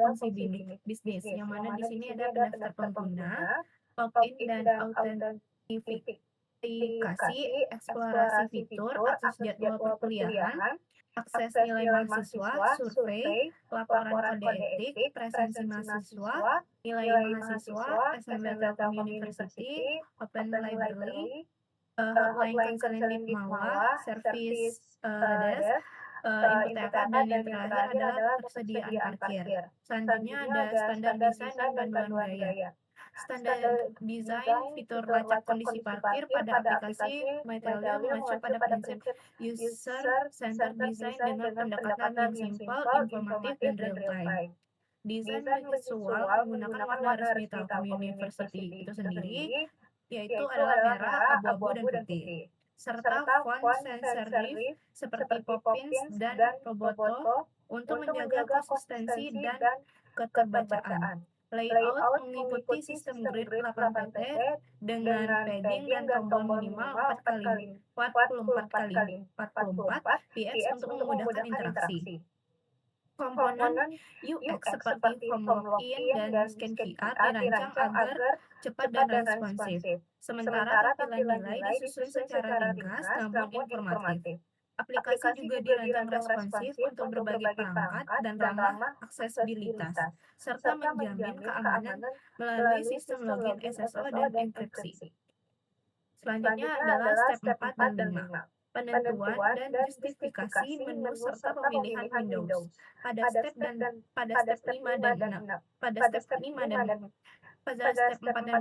fungsi bisnis, yang mana di sini ada pendaftar pengguna, login dan autentifikasi, eksplorasi fitur, akses jadwal perkuliahan, akses nilai mahasiswa, survei, laporan kode etik, presensi mahasiswa, nilai mahasiswa, SMB Telkom University, Open Library, hotline counseling di Mawah, service desk, input TK, dan yang terakhir adalah ketersediaan parkir. Selanjutnya ada standar desain dan panduan gaya. Standar desain fitur lacak kondisi parkir pada aplikasi MyTelio mengacu pada prinsip user-centered design dengan pendekatan yang simpel, informatif, dan real-time. Desain visual menggunakan warna resmi Telkom University itu sendiri, yaitu adalah merah, abu-abu, dan putih. Serta font sans serif seperti Poppins dan Roboto untuk menjaga konsistensi dan keterbacaan. Layout mengikuti sistem grid 8PT dengan padding dan tombol minimal 44 kali 44 px untuk memudahkan interaksi. Komponen UX seperti form login dan scan QR dirancang agar cepat dan responsif. Sementara tampilan nilai disusun secara ringkas namun informatif. Aplikasi juga dirancang responsif untuk berbagai perangkat dan ramah aksesibilitas, serta menjamin keamanan melalui sistem login SSO dan enkripsi. Selanjutnya adalah step 4 dan 5. Penentuan dan justifikasi menu serta pemilihan Windows. Pada step 5 dan 6. Pada step 4 dan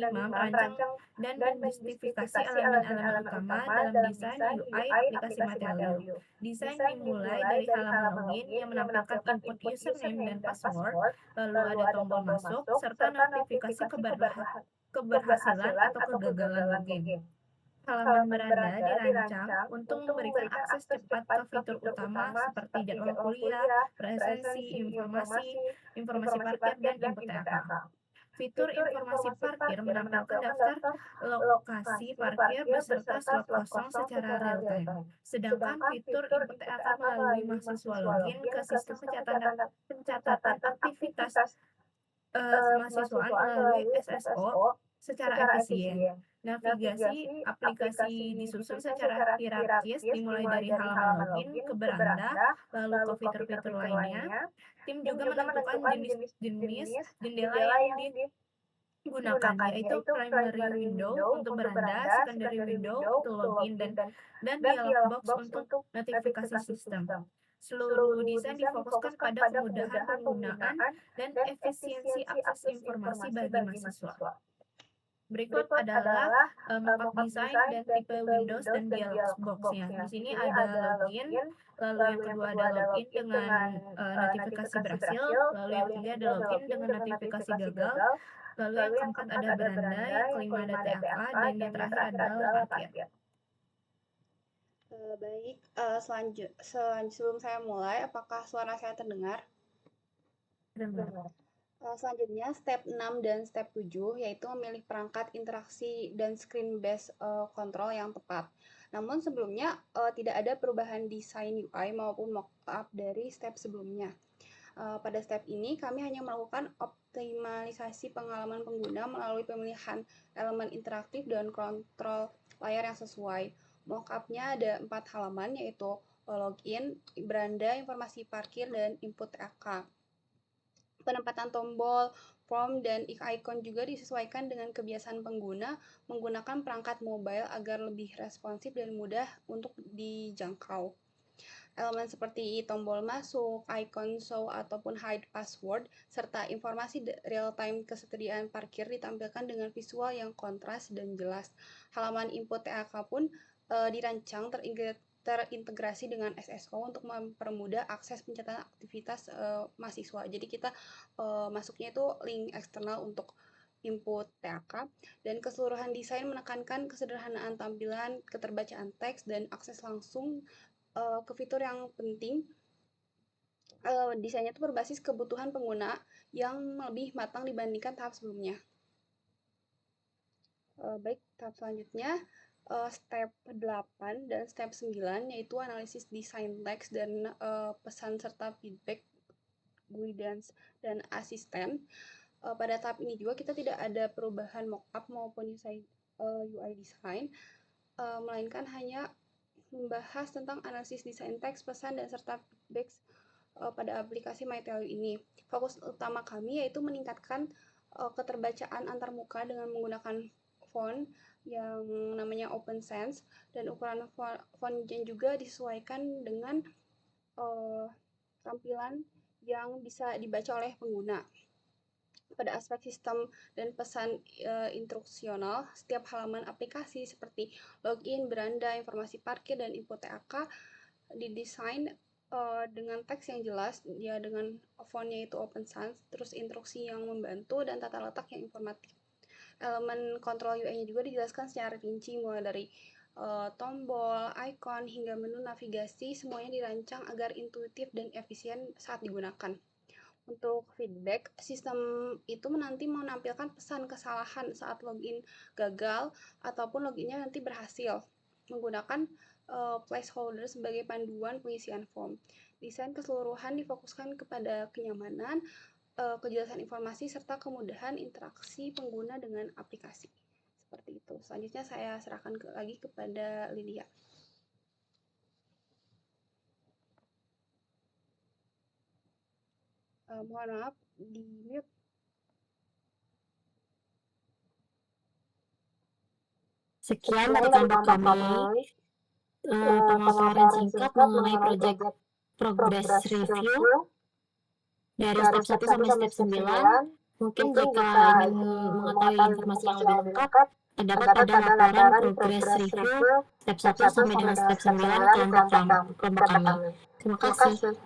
5 merancang dan menjustifikasi elemen-elemen utama dalam desain UI aplikasi MyTelio. Desain dimulai dari halaman login yang menampilkan input username dan password, lalu ada tombol masuk, serta notifikasi keberhasilan atau kegagalan login. Halaman beranda dirancang untuk memberikan akses cepat ke fitur utama seperti jadwal kuliah, presensi, informasi parkir, dan input TAK. Fitur informasi parkir menampilkan daftar lokasi parkir beserta slot kosong secara real-time. Sedangkan fitur input TAK melalui mahasiswa login ke sistem pencatatan aktivitas mahasiswaan melalui SSO secara efisien. Navigasi aplikasi disusun secara hierarkis dimulai dari halaman login ke beranda, lalu ke fitur-fitur lainnya. Tim juga menentukan jenis jendela yang digunakan, yaitu primary window untuk beranda, secondary window untuk login, dan dialog box untuk notifikasi sistem. Seluruh desain difokuskan pada kemudahan penggunaan dan efisiensi akses informasi bagi mahasiswa. Berikut adalah mockup desain dan tipe Windows dan dialog box-nya. Di sini ada login, lalu yang kedua ada login dengan notifikasi berhasil, lalu yang ketiga ada login dengan notifikasi gagal, lalu yang keempat ada beranda, yang kelima ada TAK, dan yang terakhir adalah parkir. Baik, sebelum saya mulai, apakah suara saya terdengar? Dengar. Selanjutnya, step 6 dan step 7, yaitu memilih perangkat interaksi dan screen-based control yang tepat. Namun sebelumnya, tidak ada perubahan desain UI maupun mockup dari step sebelumnya. Pada step ini, kami hanya melakukan optimalisasi pengalaman pengguna melalui pemilihan elemen interaktif dan kontrol layar yang sesuai. Mockupnya ada 4 halaman, yaitu login, beranda, informasi parkir, dan input TAK. Penempatan tombol, form, dan icon juga disesuaikan dengan kebiasaan pengguna menggunakan perangkat mobile agar lebih responsif dan mudah untuk dijangkau. Elemen seperti tombol masuk, icon show ataupun hide password, serta informasi real-time kesediaan parkir ditampilkan dengan visual yang kontras dan jelas. Halaman input TAK pun dirancang terintegrasi dengan SSO untuk mempermudah akses pencatatan aktivitas mahasiswa. Jadi kita masuknya itu link eksternal untuk input TAK, dan keseluruhan desain menekankan kesederhanaan tampilan, keterbacaan teks, dan akses langsung ke fitur yang penting. Desainnya itu berbasis kebutuhan pengguna yang lebih matang dibandingkan tahap sebelumnya. Baik, tahap selanjutnya step 8 dan step 9, yaitu analisis desain teks dan pesan serta feedback, guidance, dan asisten. Pada tahap ini juga kita tidak ada perubahan mockup maupun UI design, melainkan hanya membahas tentang analisis desain teks, pesan, dan serta feedback pada aplikasi MyTelio ini. Fokus utama kami yaitu meningkatkan keterbacaan antarmuka dengan menggunakan font yang namanya Open Sans, dan ukuran font yang juga disesuaikan dengan tampilan yang bisa dibaca oleh pengguna. Pada aspek sistem dan pesan instruksional, setiap halaman aplikasi seperti login, beranda, informasi parkir, dan info TAK didesain dengan teks yang jelas, ya dengan fontnya itu Open Sans, terus instruksi yang membantu, dan tata letak yang informatif. Elemen kontrol UI-nya juga dijelaskan secara rinci, mulai dari tombol, icon, hingga menu navigasi, semuanya dirancang agar intuitif dan efisien saat digunakan. Untuk feedback, sistem itu nanti menampilkan pesan kesalahan saat login gagal ataupun loginnya nanti berhasil menggunakan placeholder sebagai panduan pengisian form. Desain keseluruhan difokuskan kepada kenyamanan, kejelasan informasi, serta kemudahan interaksi pengguna dengan aplikasi. Seperti itu. Selanjutnya saya serahkan lagi kepada Lydia. Mohon maaf, di mute. Sekian dari kelompok kami, pemaparan singkat mengenai proyek progress review dari step 1 sampai step 9. Mungkin jika ingin mengetahui informasi yang lebih lengkap, terdapat pada laporan progress review step 1 sampai dengan step 9 kelompok kami. Terima kasih.